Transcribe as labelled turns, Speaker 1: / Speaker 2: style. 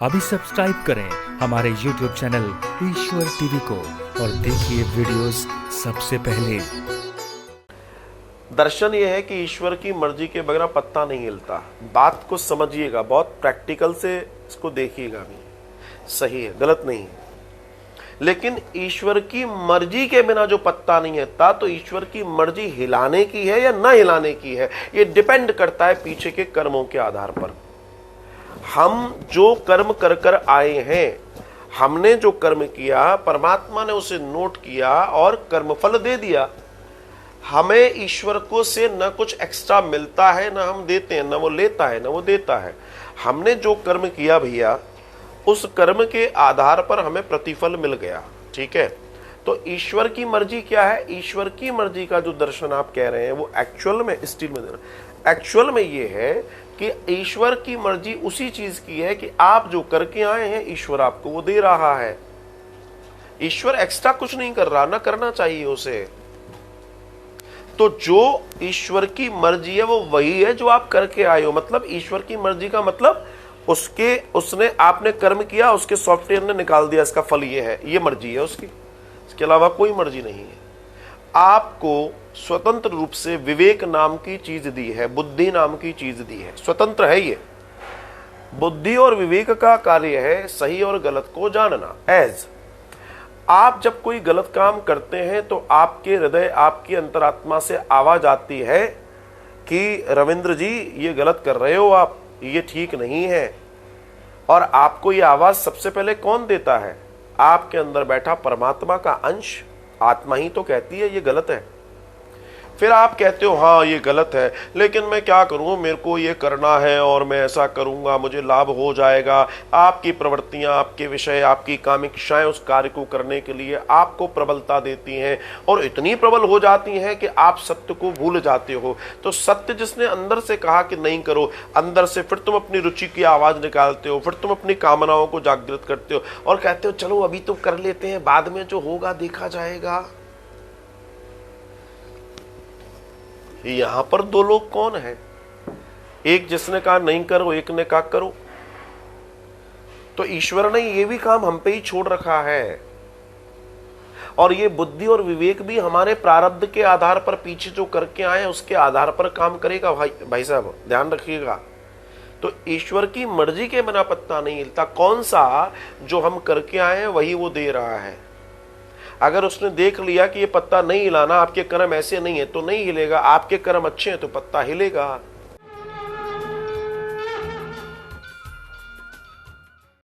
Speaker 1: अभी सब्सक्राइब करें हमारे YouTube चैनल ईश्वर टीवी को और देखिए वीडियोस सबसे पहले।
Speaker 2: दर्शन ये है कि ईश्वर की मर्जी के बगैर पत्ता नहीं हिलता। बात को समझिएगा, बहुत प्रैक्टिकल से इसको देखिएगा भी। सही है, गलत नहीं है। लेकिन ईश्वर की मर्जी के बिना जो पत्ता नहीं हिलता, तो ईश्वर की मर्जी हिलाने की है या ना हिलाने की है, ये डिपेंड करता है पीछे के कर्मों के आधार पर। हम जो कर्म कर कर आए हैं, हमने जो कर्म किया, परमात्मा ने उसे नोट किया और कर्मफल दे दिया। हमें ईश्वर को से न कुछ एक्स्ट्रा मिलता है, न हम देते हैं, न वो लेता है, न वो देता है। हमने जो कर्म किया भैया, उस कर्म के आधार पर हमें प्रतिफल मिल गया। ठीक है, तो ईश्वर की मर्जी क्या है? ईश्वर की मर्जी का जो दर्शन आप कह रहे हैं वो एक्चुअल में स्टील में देना, एक्चुअल में ये है कि ईश्वर की मर्जी उसी चीज की है कि आप जो करके आए हैं, ईश्वर आपको वो दे रहा है। ईश्वर एक्स्ट्रा कुछ नहीं कर रहा, ना करना चाहिए उसे। तो जो ईश्वर की मर्जी है वो वही है जो आप करके आए हो। मतलब ईश्वर की मर्जी का मतलब उसने आपने कर्म किया, उसके सॉफ्टवेयर ने निकाल दिया इसका फल ये है, ये मर्जी है उसकी। इसके अलावा कोई मर्जी नहीं है। आपको स्वतंत्र रूप से विवेक नाम की चीज दी है, बुद्धि नाम की चीज दी है, स्वतंत्र है ये। बुद्धि और विवेक का कार्य है सही और गलत को जानना। एज आप जब कोई गलत काम करते हैं तो आपके हृदय, आपकी अंतरात्मा से आवाज आती है कि रविंद्र जी ये गलत कर रहे हो आप, ये ठीक नहीं है। और आपको ये आवाज सबसे पहले कौन देता है? आपके अंदर बैठा परमात्मा का अंश, आत्मा ही तो कहती है ये गलत है। फिर आप कहते हो हाँ ये गलत है, लेकिन मैं क्या करूं, मेरे को ये करना है और मैं ऐसा करूंगा, मुझे लाभ हो जाएगा। आपकी प्रवृत्तियां, आपके विषय, आपकी कामिक्षाएं उस कार्य को करने के लिए आपको प्रबलता देती हैं और इतनी प्रबल हो जाती हैं कि आप सत्य को भूल जाते हो। तो सत्य जिसने अंदर से कहा कि नहीं करो, अंदर से फिर तुम अपनी रुचि की आवाज निकालते हो, फिर तुम अपनी कामनाओं को जागृत करते हो और कहते हो चलो अभी तो कर लेते हैं, बाद में जो होगा देखा जाएगा। यहां पर दो लोग कौन है? एक जिसने कहा नहीं करो, एक ने कहा करो। तो ईश्वर ने ये भी काम हम पे ही छोड़ रखा है। और ये बुद्धि और विवेक भी हमारे प्रारब्ध के आधार पर पीछे जो करके आए उसके आधार पर काम करेगा। भाई साहब ध्यान रखिएगा। तो ईश्वर की मर्जी के बिना पत्ता नहीं हिलता। कौन सा? जो हम करके आए हैं वही वो दे रहा है। अगर उसने देख लिया कि ये पत्ता नहीं हिलाना, आपके कर्म ऐसे नहीं है, तो नहीं हिलेगा। आपके कर्म अच्छे हैं तो पत्ता हिलेगा।